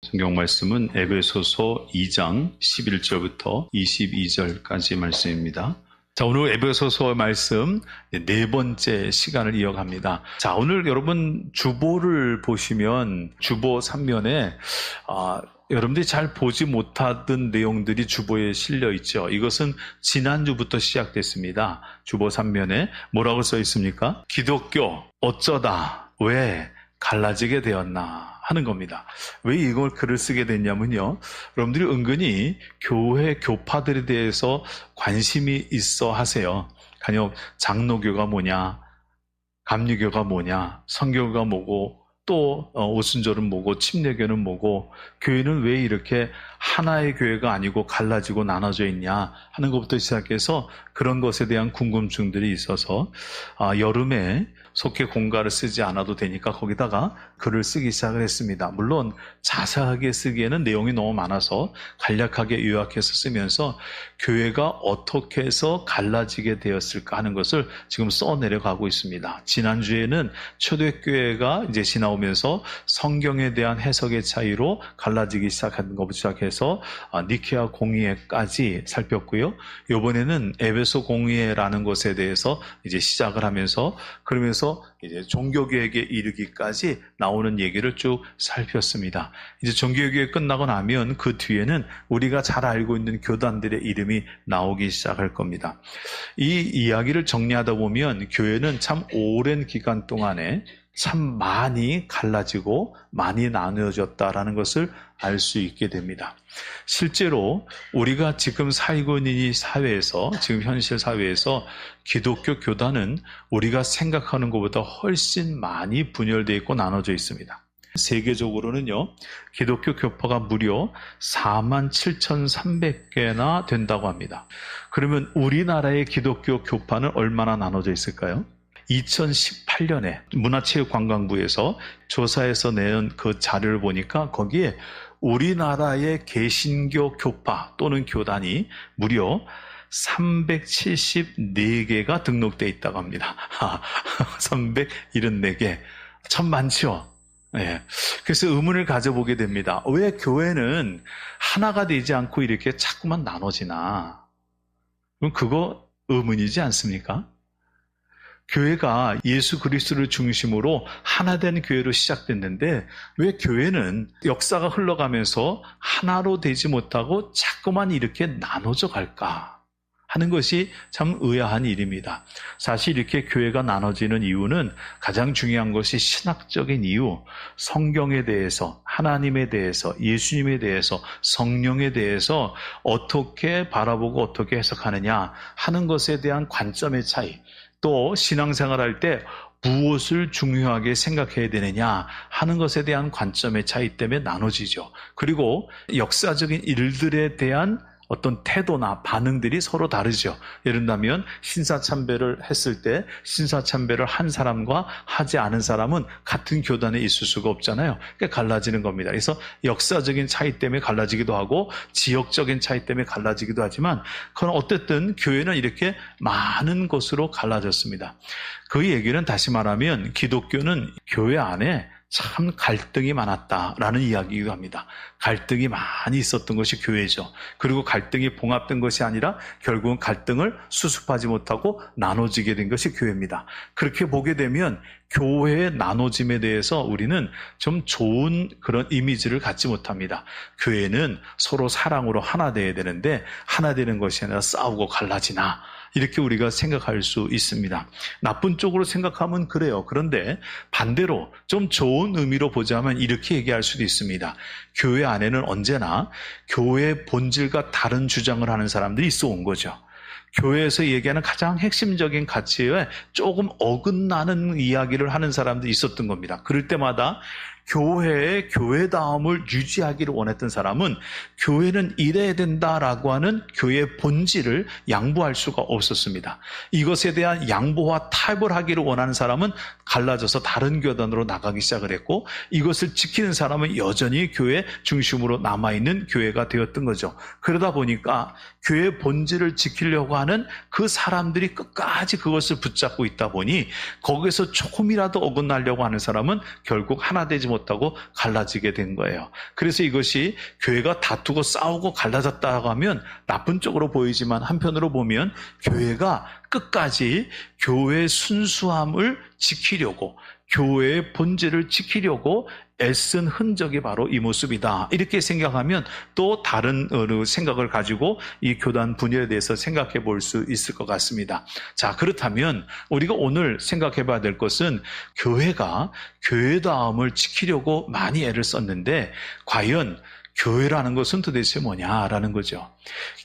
성경 말씀은 에베소서 2장 11절부터 22절까지 말씀입니다. 자, 오늘 에베소서 말씀 네 번째 시간을 이어갑니다. 자, 오늘 여러분 주보를 보시면 주보 3면에 여러분들이 잘 보지 못하던 내용들이 주보에 실려 있죠. 이것은 지난주부터 시작됐습니다. 주보 3면에 뭐라고 써 있습니까? 기독교 어쩌다 왜 갈라지게 되었나 하는 겁니다. 왜 이걸 글을 쓰게 됐냐면요, 여러분들이 은근히 교회 교파들에 대해서 관심이 있어 하세요. 간혹 장로교가 뭐냐, 감리교가 뭐냐, 성교가 뭐고, 또 오순절은 뭐고, 침례교는 뭐고, 교회는 왜 이렇게 하나의 교회가 아니고 갈라지고 나눠져 있냐 하는 것부터 시작해서 그런 것에 대한 궁금증들이 있어서 여름에 속해 공가를 쓰지 않아도 되니까 거기다가 글을 쓰기 시작을 했습니다. 물론 자세하게 쓰기에는 내용이 너무 많아서 간략하게 요약해서 쓰면서 교회가 어떻게 해서 갈라지게 되었을까 하는 것을 지금 써내려가고 있습니다. 지난주에는 초대교회가 이제 지나오면서 성경에 대한 해석의 차이로 갈라지기 시작한 것부터 시작해서 니케아 공의회까지 살폈고요. 이번에는 에베소 공의회라는 것에 대해서 이제 시작을 하면서 그러면서 이제 종교개혁에 이르기까지 나오는 얘기를 쭉 살폈습니다. 이제 종교개혁이 끝나고 나면 그 뒤에는 우리가 잘 알고 있는 교단들의 이름이 나오기 시작할 겁니다. 이 이야기를 정리하다 보면 교회는 참 오랜 기간 동안에 참 많이 갈라지고 많이 나누어졌다라는 것을 알 수 있게 됩니다. 실제로 우리가 지금 살고 있는 이 사회에서, 지금 현실 사회에서 기독교 교단은 우리가 생각하는 것보다 훨씬 많이 분열되어 있고 나눠져 있습니다. 세계적으로는요, 기독교 교파가 무려 47,300개나 된다고 합니다. 그러면 우리나라의 기독교 교파는 얼마나 나눠져 있을까요? 2018년에 문화체육관광부에서 조사해서 낸 그 자료를 보니까 거기에 우리나라의 개신교 교파 또는 교단이 무려 374개가 등록되어 있다고 합니다. 374개. 참 많죠? 네. 그래서 의문을 가져보게 됩니다. 왜 교회는 하나가 되지 않고 이렇게 자꾸만 나눠지나? 그럼 그거 의문이지 않습니까? 교회가 예수 그리스도를 중심으로 하나 된 교회로 시작됐는데 왜 교회는 역사가 흘러가면서 하나로 되지 못하고 자꾸만 이렇게 나눠져 갈까 하는 것이 참 의아한 일입니다. 사실 이렇게 교회가 나눠지는 이유는 가장 중요한 것이 신학적인 이유, 성경에 대해서, 하나님에 대해서, 예수님에 대해서, 성령에 대해서 어떻게 바라보고 어떻게 해석하느냐 하는 것에 대한 관점의 차이, 또 신앙생활할 때 무엇을 중요하게 생각해야 되느냐 하는 것에 대한 관점의 차이 때문에 나눠지죠. 그리고 역사적인 일들에 대한 어떤 태도나 반응들이 서로 다르죠. 예를 들면 신사참배를 했을 때 신사참배를 한 사람과 하지 않은 사람은 같은 교단에 있을 수가 없잖아요. 그러니까 갈라지는 겁니다. 그래서 역사적인 차이 때문에 갈라지기도 하고 지역적인 차이 때문에 갈라지기도 하지만 그건 어쨌든 교회는 이렇게 많은 것으로 갈라졌습니다. 그 얘기는 다시 말하면 기독교는 교회 안에 참 갈등이 많았다라는 이야기이기도 합니다. 갈등이 많이 있었던 것이 교회죠. 그리고 갈등이 봉합된 것이 아니라 결국은 갈등을 수습하지 못하고 나눠지게 된 것이 교회입니다. 그렇게 보게 되면 교회의 나눠짐에 대해서 우리는 좀 좋은 그런 이미지를 갖지 못합니다. 교회는 서로 사랑으로 하나 되어야 되는데 하나 되는 것이 아니라 싸우고 갈라지나 이렇게 우리가 생각할 수 있습니다. 나쁜 쪽으로 생각하면 그래요. 그런데 반대로 좀 좋은 의미로 보자면 이렇게 얘기할 수도 있습니다. 교회 안에는 언제나 교회의 본질과 다른 주장을 하는 사람들이 있어 온 거죠. 교회에서 얘기하는 가장 핵심적인 가치에 조금 어긋나는 이야기를 하는 사람들이 있었던 겁니다. 그럴 때마다 교회의 교회다움을 유지하기를 원했던 사람은 교회는 이래야 된다라고 하는 교회의 본질을 양보할 수가 없었습니다. 이것에 대한 양보와 타협을 하기를 원하는 사람은 갈라져서 다른 교단으로 나가기 시작을 했고 이것을 지키는 사람은 여전히 교회 중심으로 남아있는 교회가 되었던 거죠. 그러다 보니까 교회의 본질을 지키려고 하는 그 사람들이 끝까지 그것을 붙잡고 있다 보니 거기서 조금이라도 어긋나려고 하는 사람은 결국 하나 되지 못하고 못하고 갈라지게 된 거예요. 그래서 이것이 교회가 다투고 싸우고 갈라졌다고 하면 나쁜 쪽으로 보이지만 한편으로 보면 교회가 끝까지 교회의 순수함을 지키려고, 교회의 본질을 지키려고 애쓴 흔적이 바로 이 모습이다. 이렇게 생각하면 또 다른 생각을 가지고 이 교단 분열에 대해서 생각해 볼 수 있을 것 같습니다. 자, 그렇다면 우리가 오늘 생각해 봐야 될 것은 교회가 교회다움을 지키려고 많이 애를 썼는데 과연 교회라는 것은 도대체 뭐냐라는 거죠.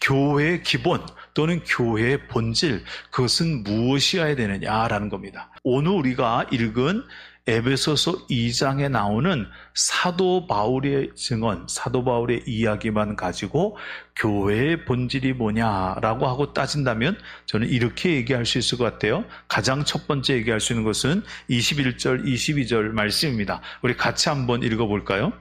교회의 기본 또는 교회의 본질, 그것은 무엇이어야 되느냐라는 겁니다. 오늘 우리가 읽은 에베소서 2장에 나오는 사도 바울의 증언, 사도 바울의 이야기만 가지고 교회의 본질이 뭐냐라고 하고 따진다면 저는 이렇게 얘기할 수 있을 것 같아요. 가장 첫 번째 얘기할 수 있는 것은 21절, 22절 말씀입니다. 우리 같이 한번 읽어볼까요?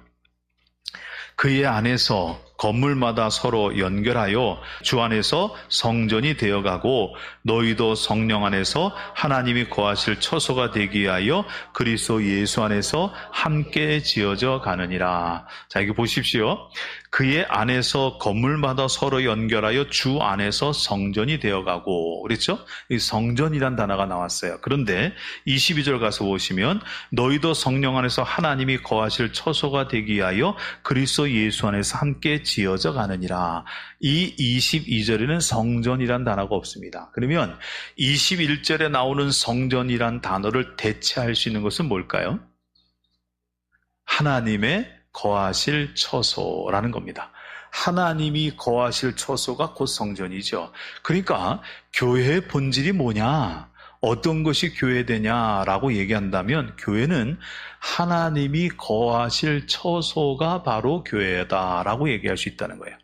그의 안에서 건물마다 서로 연결하여 주 안에서 성전이 되어가고 너희도 성령 안에서 하나님이 거하실 처소가 되기 위하여 그리스도 예수 안에서 함께 지어져 가느니라. 자, 이거 보십시오. 그의 안에서 건물마다 서로 연결하여 주 안에서 성전이 되어가고, 그렇죠? 이 성전이란 단어가 나왔어요. 그런데 22절 가서 보시면 너희도 성령 안에서 하나님이 거하실 처소가 되기 위하여 그리스도 예수 안에서 함께 지어져 가느니라. 이 22절에는 성전이란 단어가 없습니다. 그러면 21절에 나오는 성전이란 단어를 대체할 수 있는 것은 뭘까요? 하나님의 거하실 처소라는 겁니다. 하나님이 거하실 처소가 곧 성전이죠. 그러니까 교회의 본질이 뭐냐? 어떤 것이 교회되냐라고 얘기한다면 교회는 하나님이 거하실 처소가 바로 교회다라고 얘기할 수 있다는 거예요.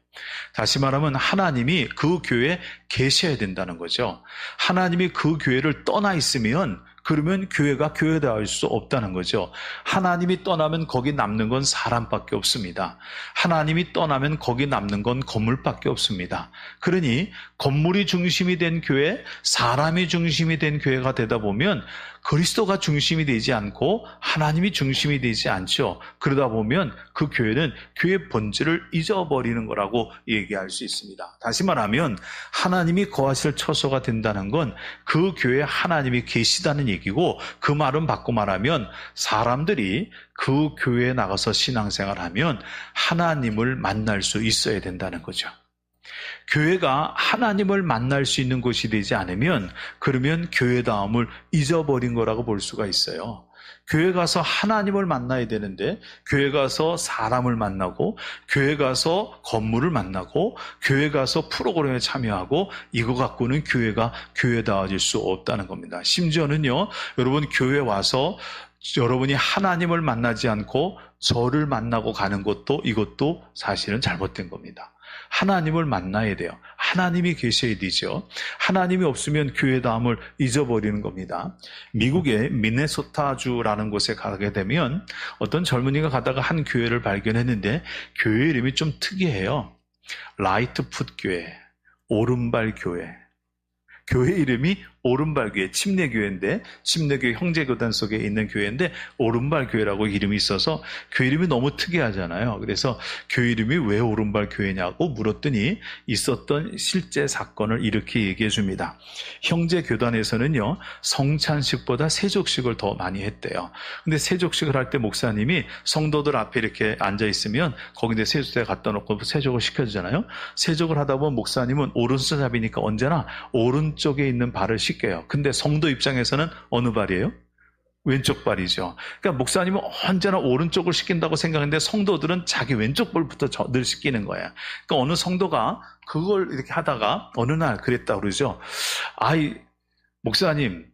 다시 말하면 하나님이 그 교회에 계셔야 된다는 거죠. 하나님이 그 교회를 떠나 있으면 그러면 교회가 교회다울 수 없다는 거죠. 하나님이 떠나면 거기 남는 건 사람밖에 없습니다. 하나님이 떠나면 거기 남는 건 건물밖에 없습니다. 그러니 건물이 중심이 된 교회, 사람이 중심이 된 교회가 되다 보면 그리스도가 중심이 되지 않고 하나님이 중심이 되지 않죠. 그러다 보면 그 교회는 교회의 본질을 잊어버리는 거라고 얘기할 수 있습니다. 다시 말하면 하나님이 거하실 처소가 된다는 건 그 교회에 하나님이 계시다는 얘기고, 그 말은 바꿔 말하면 사람들이 그 교회에 나가서 신앙생활하면 하나님을 만날 수 있어야 된다는 거죠. 교회가 하나님을 만날 수 있는 곳이 되지 않으면 그러면 교회다움을 잊어버린 거라고 볼 수가 있어요. 교회 가서 하나님을 만나야 되는데 교회 가서 사람을 만나고 교회 가서 건물을 만나고 교회 가서 프로그램에 참여하고 이거 갖고는 교회가 교회다워질 수 없다는 겁니다. 심지어는요, 여러분 교회 와서 여러분이 하나님을 만나지 않고 저를 만나고 가는 것도 이것도 사실은 잘못된 겁니다. 하나님을 만나야 돼요. 하나님이 계셔야 되죠. 하나님이 없으면 교회다움을 잊어버리는 겁니다. 미국의 미네소타주라는 곳에 가게 되면 어떤 젊은이가 가다가 한 교회를 발견했는데 교회 이름이 좀 특이해요. 라이트풋 교회, 오른발 교회. 교회 이름이 오른발교회, 침례교회인데 침례교회 형제교단 속에 있는 교회인데 오른발교회라고 이름이 있어서 교회 이름이 너무 특이하잖아요. 그래서 교회 이름이 왜 오른발교회냐고 물었더니 있었던 실제 사건을 이렇게 얘기해 줍니다. 형제교단에서는요, 성찬식보다 세족식을 더 많이 했대요. 근데 세족식을 할 때 목사님이 성도들 앞에 이렇게 앉아 있으면 거기에 세족대 갖다 놓고 세족을 시켜주잖아요. 세족을 하다 보면 목사님은 오른손잡이니까 언제나 오른쪽에 있는 발을 씻겨요. 근데 성도 입장에서는 어느 발이에요? 왼쪽 발이죠. 그러니까 목사님은 언제나 오른쪽을 씻긴다고 생각하는데 성도들은 자기 왼쪽 발부터 늘 씻기는 거예요. 그러니까 어느 성도가 그걸 이렇게 하다가 어느 날 그랬다고 그러죠. 목사님,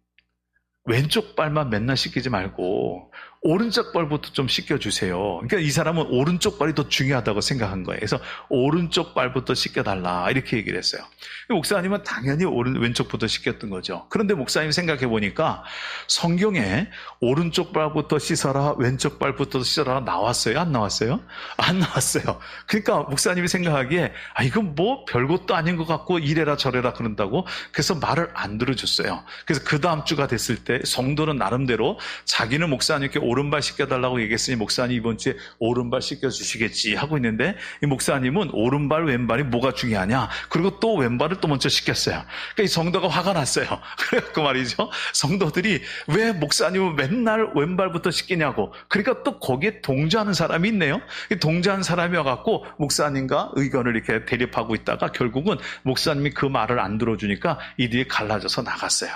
왼쪽 발만 맨날 씻기지 말고 오른쪽 발부터 좀 씻겨주세요. 그러니까 이 사람은 오른쪽 발이 더 중요하다고 생각한 거예요. 그래서 오른쪽 발부터 씻겨달라 이렇게 얘기를 했어요. 목사님은 당연히 왼쪽부터 씻겼던 거죠. 그런데 목사님 생각해 보니까 성경에 오른쪽 발부터 씻어라, 왼쪽 발부터 씻어라 나왔어요? 안 나왔어요? 안 나왔어요. 그러니까 목사님이 생각하기에 이건 뭐 별것도 아닌 것 같고 이래라 저래라 그런다고 그래서 말을 안 들어줬어요. 그래서 그 다음 주가 됐을 때 성도는 나름대로 자기는 목사님께 오른발 씻겨달라고 얘기했으니 목사님 이번 주에 오른발 씻겨주시겠지 하고 있는데 이 목사님은 오른발 왼발이 뭐가 중요하냐, 그리고 또 왼발을 또 먼저 씻겼어요. 그러니까 이 성도가 화가 났어요. 그래갖고 말이죠, 성도들이 왜 목사님은 맨날 왼발부터 씻기냐고. 그러니까 또 거기에 동조하는 사람이 있네요. 이 동조하는 사람이 와갖고 목사님과 의견을 이렇게 대립하고 있다가 결국은 목사님이 그 말을 안 들어주니까 이들이 갈라져서 나갔어요.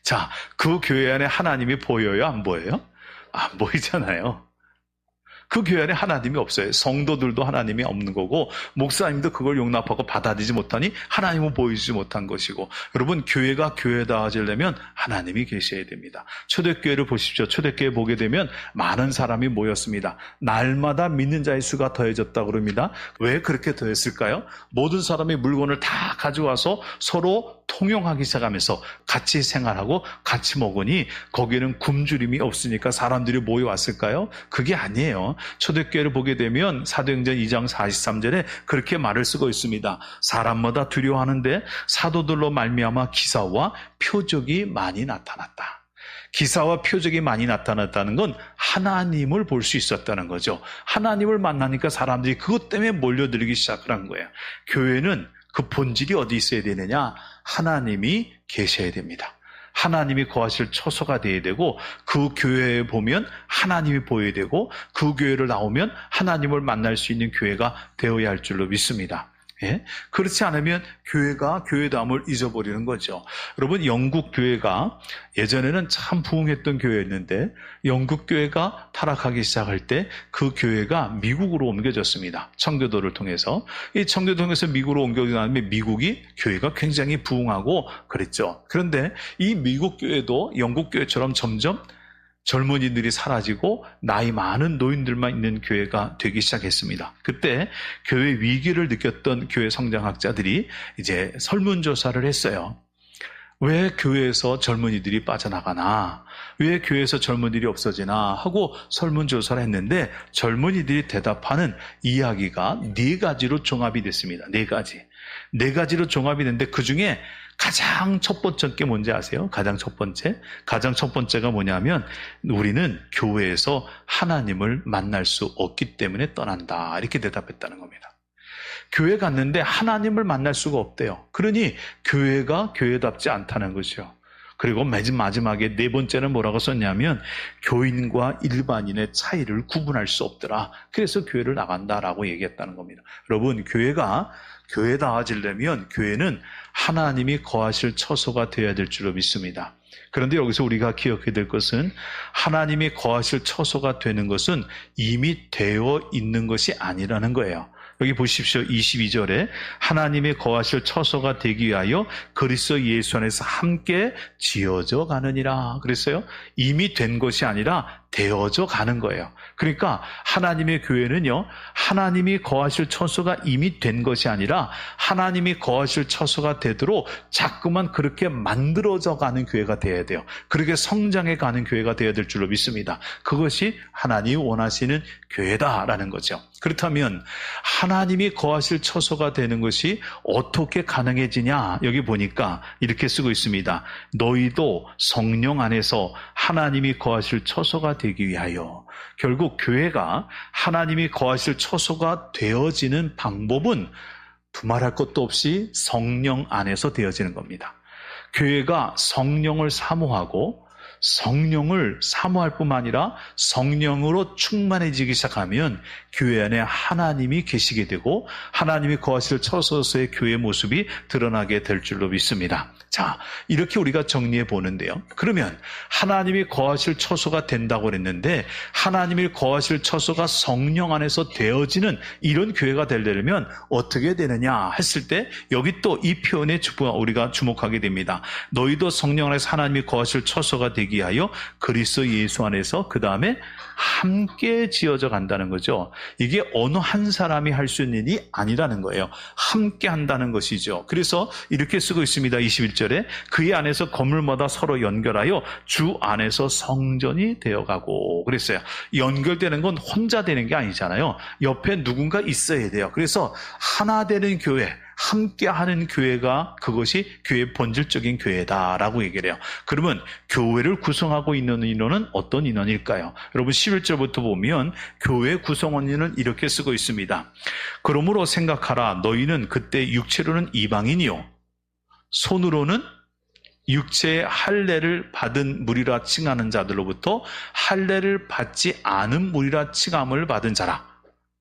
자, 그 교회 안에 하나님이 보여요? 안 보여요? 안 보이잖아요. 그 교회 안에 하나님이 없어요. 성도들도 하나님이 없는 거고, 목사님도 그걸 용납하고 받아들이지 못하니 하나님은 보여주지 못한 것이고, 여러분, 교회가 교회다워지려면 하나님이 계셔야 됩니다. 초대교회를 보십시오. 초대교회 보게 되면 많은 사람이 모였습니다. 날마다 믿는 자의 수가 더해졌다고 그럽니다. 왜 그렇게 더했을까요? 모든 사람이 물건을 다 가져와서 서로 통용하기 시작하면서 같이 생활하고 같이 먹으니 거기에는 굶주림이 없으니까 사람들이 모여왔을까요? 그게 아니에요. 초대교회를 보게 되면 사도행전 2장 43절에 그렇게 말을 쓰고 있습니다. 사람마다 두려워하는데 사도들로 말미암아 기사와 표적이 많이 나타났다. 기사와 표적이 많이 나타났다는 건 하나님을 볼 수 있었다는 거죠. 하나님을 만나니까 사람들이 그것 때문에 몰려들기 시작한 거예요. 교회는 그 본질이 어디 있어야 되느냐? 하나님이 계셔야 됩니다. 하나님이 거하실 처소가 되어야 되고, 그 교회에 보면 하나님이 보여야 되고, 그 교회를 나오면 하나님을 만날 수 있는 교회가 되어야 할 줄로 믿습니다. 예? 그렇지 않으면 교회가 교회다움을 잊어버리는 거죠. 여러분, 영국 교회가 예전에는 참 부흥했던 교회였는데 영국 교회가 타락하기 시작할 때 그 교회가 미국으로 옮겨졌습니다. 청교도를 통해서. 이 청교도를 통해서 미국으로 옮겨진 다음에 미국이 교회가 굉장히 부흥하고 그랬죠. 그런데 이 미국 교회도 영국 교회처럼 점점 젊은이들이 사라지고 나이 많은 노인들만 있는 교회가 되기 시작했습니다. 그때 교회 위기를 느꼈던 교회 성장학자들이 이제 설문조사를 했어요. 왜 교회에서 젊은이들이 빠져나가나? 왜 교회에서 젊은이들이 없어지나? 하고 설문조사를 했는데 젊은이들이 대답하는 이야기가 4가지로 종합이 됐습니다. 4가지. 4가지로 종합이 됐는데 그 중에 가장 첫 번째 게 뭔지 아세요? 가장 첫 번째가 뭐냐면 우리는 교회에서 하나님을 만날 수 없기 때문에 떠난다. 이렇게 대답했다는 겁니다. 교회 갔는데 하나님을 만날 수가 없대요. 그러니 교회가 교회답지 않다는 거죠. 그리고 마지막에 4번째는 뭐라고 썼냐면 교인과 일반인의 차이를 구분할 수 없더라. 그래서 교회를 나간다라고 얘기했다는 겁니다. 여러분, 교회가 교회다워지려면 교회는 하나님이 거하실 처소가 되어야 될 줄로 믿습니다. 그런데 여기서 우리가 기억해야 될 것은 하나님이 거하실 처소가 되는 것은 이미 되어 있는 것이 아니라는 거예요. 여기 보십시오. 22절에 하나님의 거하실 처소가 되기 위하여 그리스도 예수 안에서 함께 지어져 가느니라 그랬어요. 이미 된 것이 아니라 되어져 가는 거예요. 그러니까 하나님의 교회는요, 하나님이 거하실 처소가 이미 된 것이 아니라 하나님이 거하실 처소가 되도록 자꾸만 그렇게 만들어져 가는 교회가 되어야 돼요. 그렇게 성장해 가는 교회가 되어야 될 줄로 믿습니다. 그것이 하나님이 원하시는 교회다라는 거죠. 그렇다면 하나님이 거하실 처소가 되는 것이 어떻게 가능해지냐? 여기 보니까 이렇게 쓰고 있습니다. 너희도 성령 안에서 하나님이 거하실 처소가 되기 위하여. 결국 교회가 하나님이 거하실 처소가 되어지는 방법은 두말할 것도 없이 성령 안에서 되어지는 겁니다. 교회가 성령을 사모하고 성령을 사모할 뿐만 아니라 성령으로 충만해지기 시작하면 교회 안에 하나님이 계시게 되고 하나님이 거하실 처소에서의 교회의 모습이 드러나게 될 줄로 믿습니다. 자, 이렇게 우리가 정리해 보는데요. 그러면 하나님이 거하실 처소가 된다고 그랬는데 하나님이 거하실 처소가 성령 안에서 되어지는 이런 교회가 되려면 어떻게 되느냐 했을 때 여기 또 이 표현에 우리가 주목하게 됩니다. 너희도 성령 안에서 하나님이 거하실 처소가 되기 위하여 그리스도 예수 안에서 그 다음에 함께 지어져 간다는 거죠. 이게 어느 한 사람이 할 수 있는 일이 아니라는 거예요. 함께 한다는 것이죠. 그래서 이렇게 쓰고 있습니다. 21절에 그의 안에서 건물마다 서로 연결하여 주 안에서 성전이 되어가고 그랬어요. 연결되는 건 혼자 되는 게 아니잖아요. 옆에 누군가 있어야 돼요. 그래서 하나 되는 교회, 함께하는 교회가 그것이 교회의 본질적인 교회다라고 얘기를 해요. 그러면 교회를 구성하고 있는 인원은 어떤 인원일까요? 여러분 11절부터 보면 교회 구성원인은 이렇게 쓰고 있습니다. 그러므로 생각하라. 너희는 그때 육체로는 이방인이요 손으로는 육체의 할례를 받은 무리라 칭하는 자들로부터 할례를 받지 않은 무리라 칭함을 받은 자라.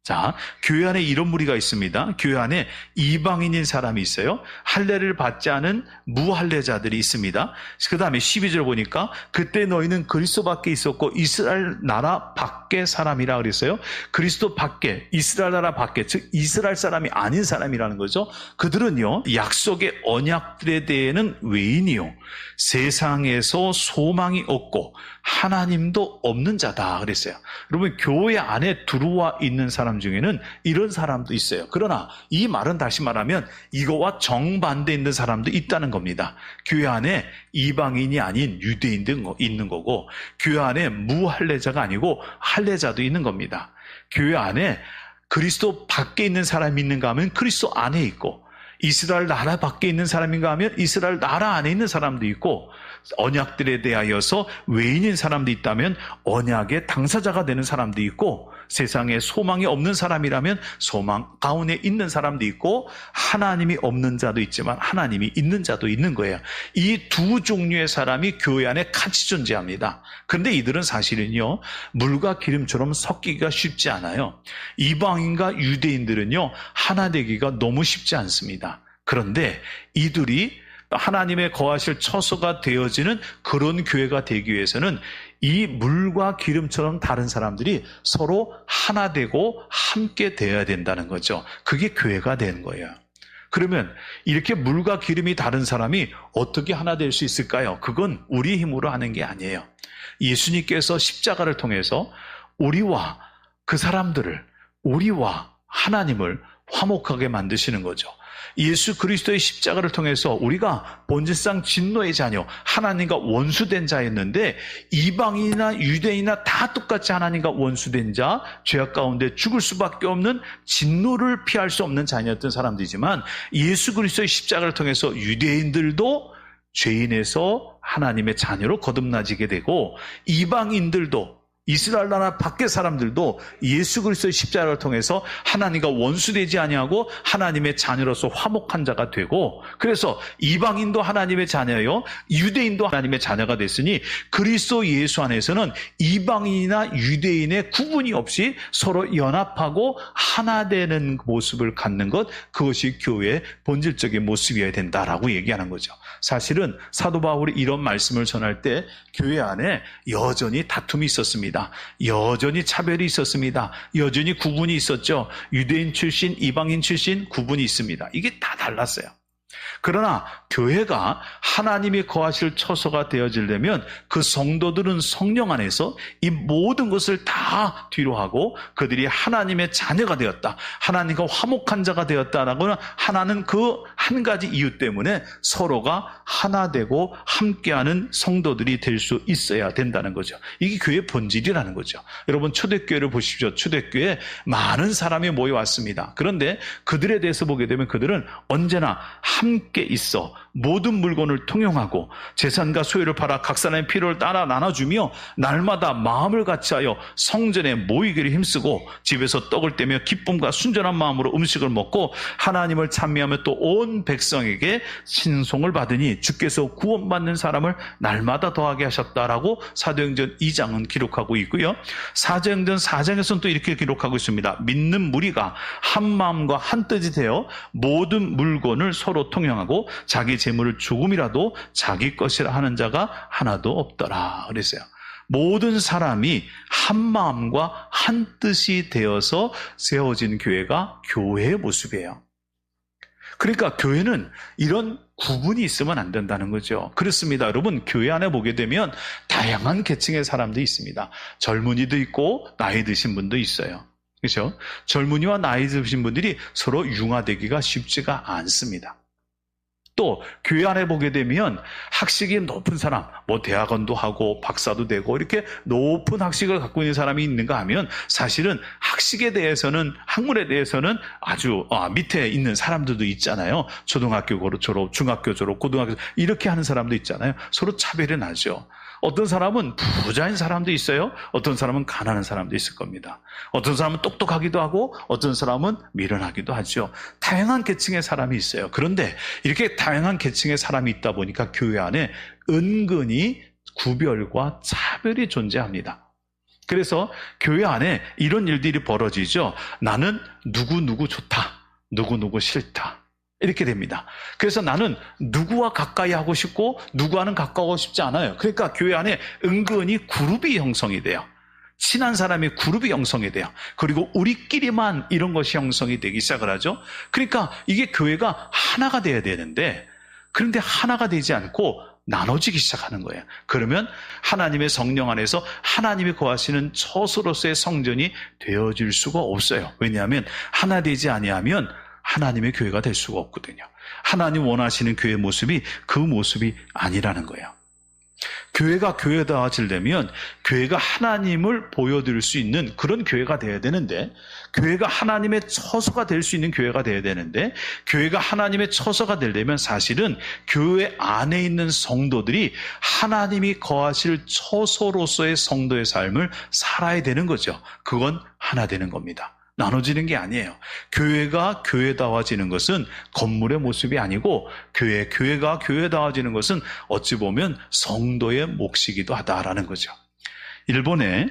자, 교회 안에 이런 무리가 있습니다. 교회 안에 이방인인 사람이 있어요. 할례를 받지 않은 무할례자들이 있습니다. 그 다음에 12절 보니까 그때 너희는 그리스도 밖에 있었고 이스라엘 나라 밖의 사람이라 그랬어요. 그리스도 밖에, 이스라엘 나라 밖에, 즉 이스라엘 사람이 아닌 사람이라는 거죠. 그들은요, 약속의 언약들에 대해는 외인이요, 세상에서 소망이 없고 하나님도 없는 자다 그랬어요. 여러분 교회 안에 들어와 있는 사람 중에는 이런 사람도 있어요. 그러나 이 말은 다시 말하면 이거와 정반대에 있는 사람도 있다는 겁니다. 교회 안에 이방인이 아닌 유대인도 있는 거고 교회 안에 무할례자가 아니고 할례자도 있는 겁니다. 교회 안에 그리스도 밖에 있는 사람이 있는가 하면 그리스도 안에 있고 이스라엘 나라 밖에 있는 사람인가 하면 이스라엘 나라 안에 있는 사람도 있고 언약들에 대하여서 외인인 사람도 있다면 언약의 당사자가 되는 사람도 있고 세상에 소망이 없는 사람이라면 소망 가운데 있는 사람도 있고 하나님이 없는 자도 있지만 하나님이 있는 자도 있는 거예요. 이 두 종류의 사람이 교회 안에 같이 존재합니다. 그런데 이들은 사실은요 물과 기름처럼 섞이기가 쉽지 않아요. 이방인과 유대인들은요 하나 되기가 너무 쉽지 않습니다. 그런데 이들이 하나님의 거하실 처소가 되어지는 그런 교회가 되기 위해서는 이 물과 기름처럼 다른 사람들이 서로 하나 되고 함께 되어야 된다는 거죠. 그게 교회가 되는 거예요. 그러면 이렇게 물과 기름이 다른 사람이 어떻게 하나 될 수 있을까요? 그건 우리 힘으로 하는 게 아니에요. 예수님께서 십자가를 통해서 우리와 그 사람들을, 우리와 하나님을 화목하게 만드시는 거죠. 예수 그리스도의 십자가를 통해서 우리가 본질상 진노의 자녀, 하나님과 원수된 자였는데 이방인이나 유대인이나 다 똑같이 하나님과 원수된 자, 죄악 가운데 죽을 수밖에 없는 진노를 피할 수 없는 자녀였던 사람들이지만 예수 그리스도의 십자가를 통해서 유대인들도 죄인에서 하나님의 자녀로 거듭나지게 되고 이방인들도 이스라엘 나라 밖의 사람들도 예수 그리스도의 십자가를 통해서 하나님과 원수되지 아니하고 하나님의 자녀로서 화목한 자가 되고 그래서 이방인도 하나님의 자녀요 유대인도 하나님의 자녀가 됐으니 그리스도 예수 안에서는 이방인이나 유대인의 구분이 없이 서로 연합하고 하나 되는 모습을 갖는 것 그것이 교회의 본질적인 모습이어야 된다라고 얘기하는 거죠. 사실은 사도 바울이 이런 말씀을 전할 때 교회 안에 여전히 다툼이 있었습니다. 여전히 차별이 있었습니다. 여전히 구분이 있었죠. 유대인 출신, 이방인 출신 구분이 있습니다. 이게 다 달랐어요. 그러나 교회가 하나님이 거하실 처소가 되어지려면 그 성도들은 성령 안에서 이 모든 것을 다 뒤로 하고 그들이 하나님의 자녀가 되었다. 하나님과 화목한 자가 되었다라고는 하나는 그 한 가지 이유 때문에 서로가 하나 되고 함께하는 성도들이 될 수 있어야 된다는 거죠. 이게 교회의 본질이라는 거죠. 여러분 초대교회를 보십시오. 초대교회에 많은 사람이 모여왔습니다. 그런데 그들에 대해서 보게 되면 그들은 언제나 함께 있어 모든 물건을 통용하고 재산과 소유를 팔아 각 사람의 필요를 따라 나눠주며 날마다 마음을 같이하여 성전에 모이기를 힘쓰고 집에서 떡을 떼며 기쁨과 순전한 마음으로 음식을 먹고 하나님을 찬미하며 또 온 백성에게 신송을 받으니 주께서 구원받는 사람을 날마다 더하게 하셨다라고 사도행전 2장은 기록하고 있고요. 사도행전 4장에서는 또 이렇게 기록하고 있습니다. 믿는 무리가 한 마음과 한 뜻이 되어 모든 물건을 서로 통용하고 자기 재물을 조금이라도 자기 것이라 하는 자가 하나도 없더라 그랬어요. 모든 사람이 한 마음과 한 뜻이 되어서 세워진 교회가 교회의 모습이에요. 그러니까 교회는 이런 구분이 있으면 안 된다는 거죠. 그렇습니다. 여러분 교회 안에 보게 되면 다양한 계층의 사람들이 있습니다. 젊은이도 있고 나이 드신 분도 있어요. 그렇죠? 젊은이와 나이 드신 분들이 서로 융화되기가 쉽지가 않습니다. 또 교회 안에 보게 되면 학식이 높은 사람, 뭐 대학원도 하고 박사도 되고 이렇게 높은 학식을 갖고 있는 사람이 있는가 하면 사실은 학식에 대해서는, 학문에 대해서는 아주 밑에 있는 사람들도 있잖아요. 초등학교 졸업, 중학교 졸업, 고등학교 이렇게 하는 사람도 있잖아요. 서로 차별이 나죠. 어떤 사람은 부자인 사람도 있어요. 어떤 사람은 가난한 사람도 있을 겁니다. 어떤 사람은 똑똑하기도 하고 어떤 사람은 미련하기도 하죠. 다양한 계층의 사람이 있어요. 그런데 이렇게 다양한 계층의 사람이 있다 보니까 교회 안에 은근히 구별과 차별이 존재합니다. 그래서 교회 안에 이런 일들이 벌어지죠. 나는 누구 좋다, 누구 싫다. 이렇게 됩니다. 그래서 나는 누구와 가까이 하고 싶고 누구와는 가까워하고 싶지 않아요. 그러니까 교회 안에 은근히 그룹이 형성이 돼요. 친한 사람의 그룹이 형성이 돼요. 그리고 우리끼리만 이런 것이 형성이 되기 시작을 하죠. 그러니까 이게 교회가 하나가 돼야 되는데, 그런데 하나가 되지 않고 나눠지기 시작하는 거예요. 그러면 하나님의 성령 안에서 하나님이 거하시는 처소로서의 성전이 되어질 수가 없어요. 왜냐하면 하나 되지 아니하면 하나님의 교회가 될 수가 없거든요. 하나님 원하시는 교회의 모습이 그 모습이 아니라는 거예요. 교회가 교회다워지려면 교회가 하나님을 보여드릴 수 있는 그런 교회가 되어야 되는데, 교회가 하나님의 처소가 될 수 있는 교회가 되어야 되는데, 교회가 하나님의 처소가 되려면 사실은 교회 안에 있는 성도들이 하나님이 거하실 처소로서의 성도의 삶을 살아야 되는 거죠. 그건 하나 되는 겁니다. 나눠지는 게 아니에요. 교회가 교회다워지는 것은 건물의 모습이 아니고 교회가 교회다워지는 것은 어찌 보면 성도의 몫이기도 하다라는 거죠. 일본에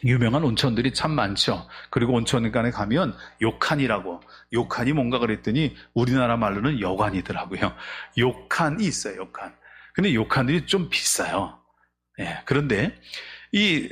유명한 온천들이 참 많죠. 그리고 온천간에 가면 요칸이라고, 요칸이 뭔가 그랬더니 우리나라 말로는 여관이더라고요. 요칸이 있어요. 요칸. 근데 요칸들이 좀 비싸요. 그런데 이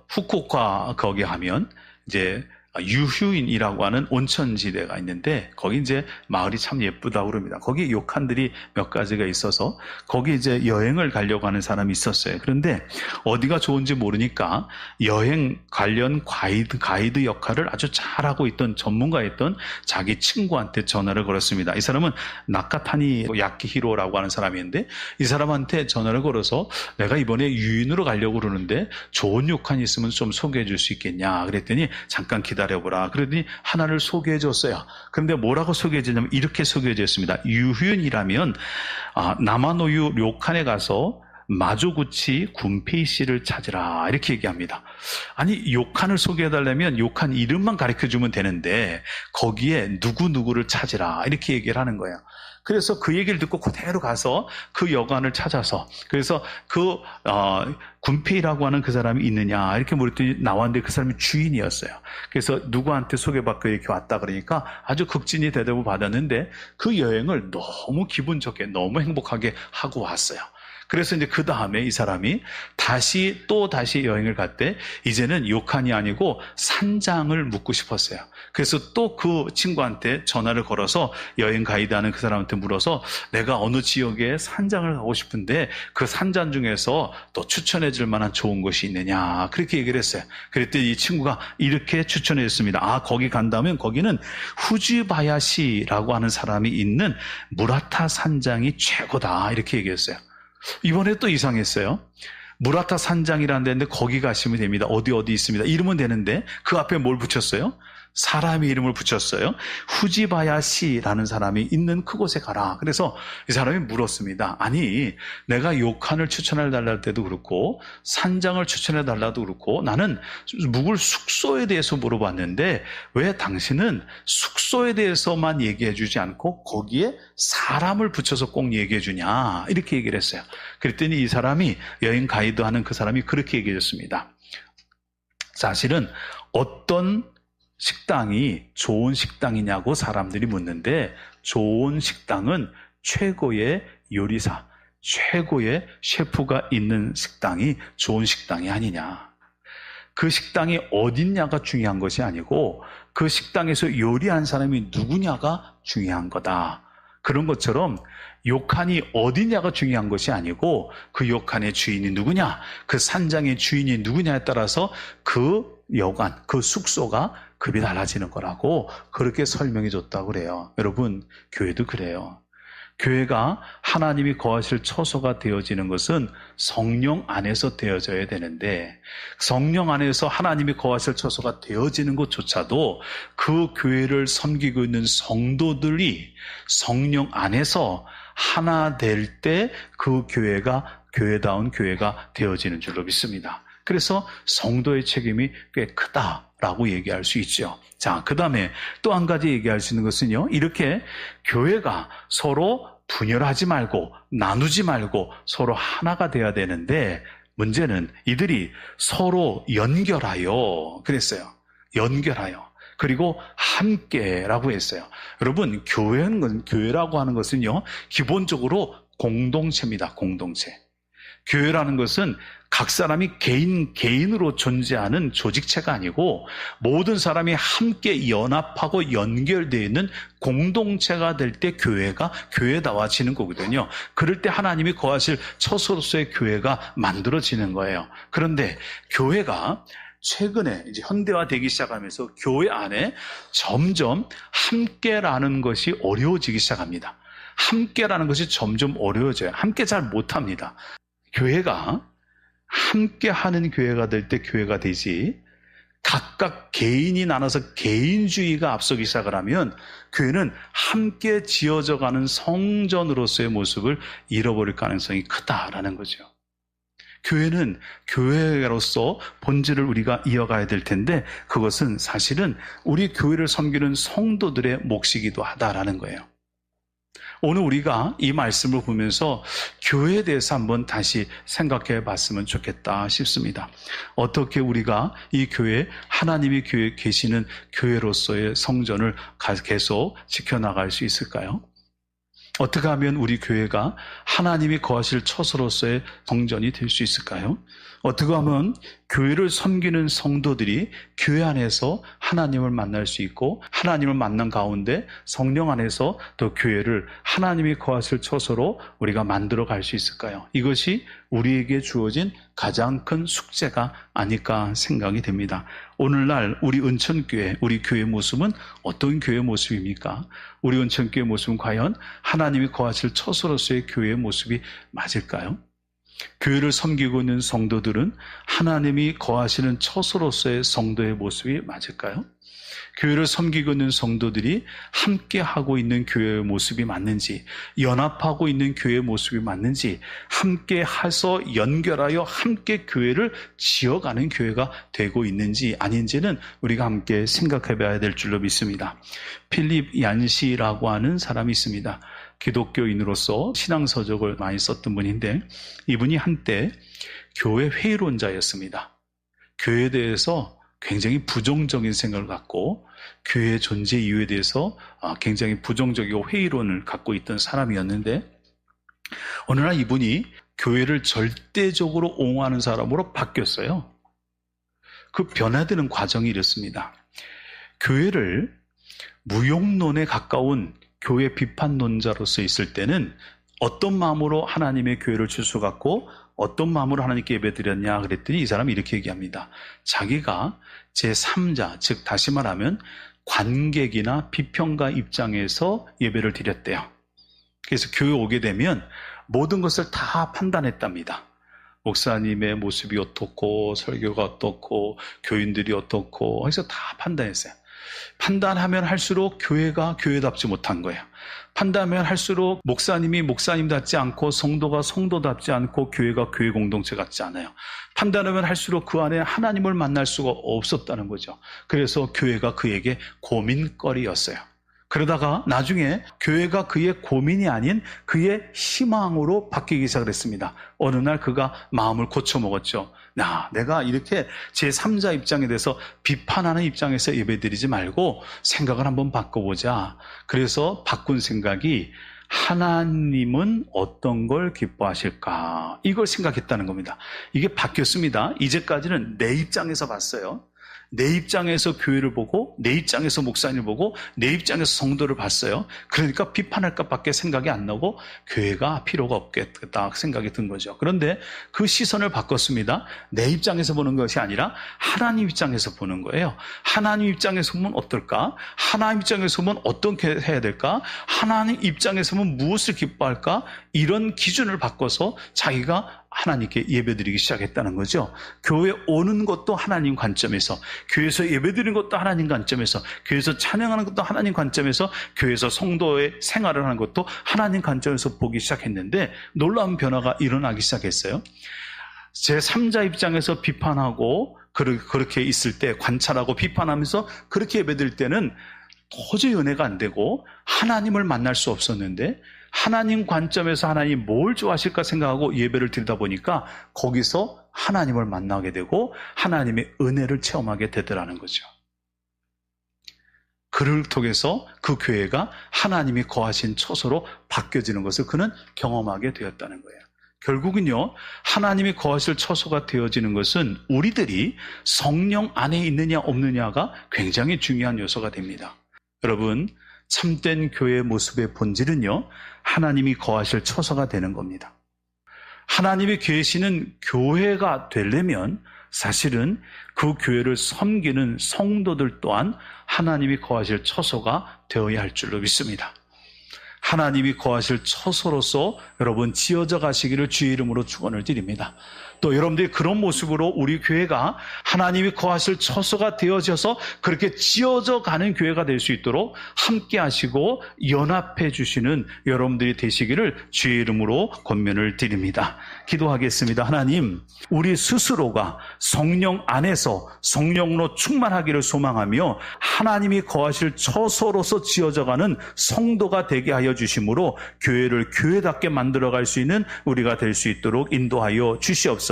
후쿠오카 거기 하면 이제 유휴인이라고 하는 온천지대가 있는데, 거기 이제 마을이 참 예쁘다고 그럽니다. 거기 요칸들이 몇 가지가 있어서 거기 이제 여행을 가려고 하는 사람이 있었어요. 그런데 어디가 좋은지 모르니까 여행 관련 가이드 역할을 아주 잘하고 있던 전문가였던 자기 친구한테 전화를 걸었습니다. 이 사람은 나카타니 야키히로라고 하는 사람인데, 이 사람한테 전화를 걸어서 내가 이번에 유인으로 가려고 그러는데 좋은 요칸이 있으면 좀 소개해 줄 수 있겠냐 그랬더니 잠깐 기다려보라. 그러더니 하나를 소개해 줬어요. 그런데 뭐라고 소개해 줬냐면 이렇게 소개해 줬습니다. 유휴인이라면 나마노유 료칸에 가서 마조구치 군페이씨를 찾으라 이렇게 얘기합니다. 아니, 요칸을 소개해달라면 요칸 이름만 가르쳐주면 되는데 거기에 누구누구를 찾으라 이렇게 얘기를 하는 거예요. 그래서 그 얘기를 듣고 그대로 가서 그 여관을 찾아서, 그래서 그 군페이라고 하는 그 사람이 있느냐 이렇게 물었더니 나왔는데 그 사람이 주인이었어요. 그래서 누구한테 소개받고 이렇게 왔다 그러니까 아주 극진히 대답을 받았는데 그 여행을 너무 기분 좋게 너무 행복하게 하고 왔어요. 그래서 이제 그 다음에 이 사람이 다시 여행을 갈 때 이제는 요칸이 아니고 산장을 묻고 싶었어요. 그래서 또 그 친구한테 전화를 걸어서 여행 가이드하는 그 사람한테 물어서 내가 어느 지역에 산장을 가고 싶은데 그 산장 중에서 또 추천해 줄 만한 좋은 곳이 있느냐 그렇게 얘기를 했어요. 그랬더니 이 친구가 이렇게 추천해 줬습니다. 거기 간다면 거기는 후지바야시라고 하는 사람이 있는 무라타 산장이 최고다 이렇게 얘기했어요. 이번에 또 이상했어요. 무라타 산장이라는 데인데 거기 가시면 됩니다. 어디 있습니다. 이름은 되는데 그 앞에 뭘 붙였어요? 사람의 이름을 붙였어요. 후지바야시라는 사람이 있는 그곳에 가라. 그래서 이 사람이 물었습니다. 아니, 내가 요칸을 추천해 달랄 때도 그렇고 산장을 추천해 달라도 그렇고 나는 묵을 숙소에 대해서 물어봤는데 왜 당신은 숙소에 대해서만 얘기해 주지 않고 거기에 사람을 붙여서 꼭 얘기해 주냐 이렇게 얘기를 했어요. 그랬더니 이 사람이 여행 가이드하는 그 사람이 그렇게 얘기해 줬습니다. 사실은 어떤 식당이 좋은 식당이냐고 사람들이 묻는데 좋은 식당은 최고의 요리사, 최고의 셰프가 있는 식당이 좋은 식당이 아니냐. 그 식당이 어딨냐가 중요한 것이 아니고 그 식당에서 요리한 사람이 누구냐가 중요한 거다. 그런 것처럼 요칸이 어디냐가 중요한 것이 아니고 그 요칸의 주인이 누구냐, 그 산장의 주인이 누구냐에 따라서 그 여관, 그 숙소가 급이 달라지는 거라고 그렇게 설명해 줬다고 그래요. 여러분, 교회도 그래요. 교회가 하나님이 거하실 처소가 되어지는 것은 성령 안에서 되어져야 되는데, 성령 안에서 하나님이 거하실 처소가 되어지는 것조차도 그 교회를 섬기고 있는 성도들이 성령 안에서 하나 될 때 그 교회가 교회다운 교회가 되어지는 줄로 믿습니다. 그래서 성도의 책임이 꽤 크다라고 얘기할 수 있죠. 자, 그 다음에 또 한 가지 얘기할 수 있는 것은요, 이렇게 교회가 서로 분열하지 말고 나누지 말고 서로 하나가 돼야 되는데, 문제는 이들이 서로 연결하여 그랬어요. 연결하여. 그리고 함께라고 했어요. 여러분, 교회라고 하는 것은요, 기본적으로 공동체입니다. 공동체. 교회라는 것은 각 사람이 개인으로 존재하는 조직체가 아니고 모든 사람이 함께 연합하고 연결되어 있는 공동체가 될 때 교회가 교회다워지는 거거든요. 그럴 때 하나님이 거하실 처소로서의 교회가 만들어지는 거예요. 그런데 교회가 최근에 이제 현대화되기 시작하면서 교회 안에 점점 함께라는 것이 어려워지기 시작합니다. 함께라는 것이 점점 어려워져요. 함께 잘 못합니다. 교회가 함께하는 교회가 될 때 교회가 되지, 각각 개인이 나눠서 개인주의가 앞서기 시작을 하면 교회는 함께 지어져가는 성전으로서의 모습을 잃어버릴 가능성이 크다라는 거죠. 교회는 교회로서 본질을 우리가 이어가야 될 텐데, 그것은 사실은 우리 교회를 섬기는 성도들의 몫이기도 하다라는 거예요. 오늘 우리가 이 말씀을 보면서 교회에 대해서 한번 다시 생각해 봤으면 좋겠다 싶습니다. 어떻게 우리가 이 교회, 하나님이 교회에 계시는 교회로서의 성전을 계속 지켜나갈 수 있을까요? 어떻게 하면 우리 교회가 하나님이 거하실 처소로서의 성전이 될 수 있을까요? 어떻게 하면 교회를 섬기는 성도들이 교회 안에서 하나님을 만날 수 있고, 하나님을 만난 가운데 성령 안에서 또 교회를 하나님이 거하실 처소로 우리가 만들어 갈 수 있을까요? 이것이 우리에게 주어진 가장 큰 숙제가 아닐까 생각이 됩니다. 오늘날 우리 은천교회, 우리 교회 모습은 어떤 교회 모습입니까? 우리 은천교회 모습은 과연 하나님이 거하실 처소로서의 교회의 모습이 맞을까요? 교회를 섬기고 있는 성도들은 하나님이 거하시는 처소로서의 성도의 모습이 맞을까요? 교회를 섬기고 있는 성도들이 함께 하고 있는 교회의 모습이 맞는지, 연합하고 있는 교회의 모습이 맞는지, 함께 해서 연결하여 함께 교회를 지어가는 교회가 되고 있는지 아닌지는 우리가 함께 생각해 봐야 될 줄로 믿습니다. 필립 얀시라고 하는 사람이 있습니다. 기독교인으로서 신앙서적을 많이 썼던 분인데, 이분이 한때 교회 회의론자였습니다. 교회에 대해서 굉장히 부정적인 생각을 갖고 교회의 존재 이유에 대해서 굉장히 부정적이고 회의론을 갖고 있던 사람이었는데, 어느 날 이분이 교회를 절대적으로 옹호하는 사람으로 바뀌었어요. 그 변화되는 과정이 이렇습니다. 교회를 무용론에 가까운 교회 비판론자로서 있을 때는 어떤 마음으로 하나님의 교회를 주소갖고 어떤 마음으로 하나님께 예배드렸냐 그랬더니 이 사람이 이렇게 얘기합니다. 자기가 제3자, 즉 다시 말하면 관객이나 비평가 입장에서 예배를 드렸대요. 그래서 교회 오게 되면 모든 것을 다 판단했답니다. 목사님의 모습이 어떻고 설교가 어떻고 교인들이 어떻고 해서 다 판단했어요. 판단하면 할수록 교회가 교회답지 못한 거예요. 판단하면 할수록 목사님이 목사님답지 않고 성도가 성도답지 않고 교회가 교회 공동체 같지 않아요. 판단하면 할수록 그 안에 하나님을 만날 수가 없었다는 거죠. 그래서 교회가 그에게 고민거리였어요. 그러다가 나중에 교회가 그의 고민이 아닌 그의 희망으로 바뀌기 시작을 했습니다. 어느 날 그가 마음을 고쳐먹었죠. 내가 이렇게 제3자 입장에 대해서 비판하는 입장에서 예배드리지 말고 생각을 한번 바꿔보자. 그래서 바꾼 생각이 하나님은 어떤 걸 기뻐하실까? 이걸 생각했다는 겁니다. 이게 바뀌었습니다. 이제까지는 내 입장에서 봤어요. 내 입장에서 교회를 보고, 내 입장에서 목사님을 보고, 내 입장에서 성도를 봤어요. 그러니까 비판할 것밖에 생각이 안 나고 교회가 필요가 없겠다 생각이 든 거죠. 그런데 그 시선을 바꿨습니다. 내 입장에서 보는 것이 아니라 하나님 입장에서 보는 거예요. 하나님 입장에서 보면 어떨까? 하나님 입장에서 보면 어떻게 해야 될까? 하나님 입장에서 보면 무엇을 기뻐할까? 이런 기준을 바꿔서 자기가 하나님께 예배드리기 시작했다는 거죠. 교회 오는 것도 하나님 관점에서, 교회에서 예배드리는 것도 하나님 관점에서, 교회에서 찬양하는 것도 하나님 관점에서, 교회에서 성도의 생활을 하는 것도 하나님 관점에서 보기 시작했는데 놀라운 변화가 일어나기 시작했어요. 제3자 입장에서 비판하고 그렇게 있을 때, 관찰하고 비판하면서 그렇게 예배드릴 때는 도저히 은혜가 안 되고 하나님을 만날 수 없었는데, 하나님 관점에서 하나님 뭘 좋아하실까 생각하고 예배를 드리다 보니까 거기서 하나님을 만나게 되고 하나님의 은혜를 체험하게 되더라는 거죠. 그를 통해서 그 교회가 하나님이 거하신 처소로 바뀌어지는 것을 그는 경험하게 되었다는 거예요. 결국은요, 하나님이 거하실 처소가 되어지는 것은 우리들이 성령 안에 있느냐 없느냐가 굉장히 중요한 요소가 됩니다. 여러분, 참된 교회의 모습의 본질은요, 하나님이 거하실 처소가 되는 겁니다. 하나님이 계시는 교회가 되려면 사실은 그 교회를 섬기는 성도들 또한 하나님이 거하실 처소가 되어야 할 줄로 믿습니다. 하나님이 거하실 처소로서 여러분 지어져 가시기를 주의 이름으로 축원을 드립니다. 또 여러분들이 그런 모습으로 우리 교회가 하나님이 거하실 처소가 되어져서 그렇게 지어져 가는 교회가 될 수 있도록 함께 하시고 연합해 주시는 여러분들이 되시기를 주의 이름으로 권면을 드립니다. 기도하겠습니다. 하나님, 우리 스스로가 성령 안에서 성령으로 충만하기를 소망하며 하나님이 거하실 처소로서 지어져 가는 성도가 되게 하여 주심으로 교회를 교회답게 만들어갈 수 있는 우리가 될 수 있도록 인도하여 주시옵소서.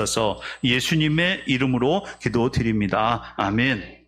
예수님의 이름으로 기도드립니다. 아멘.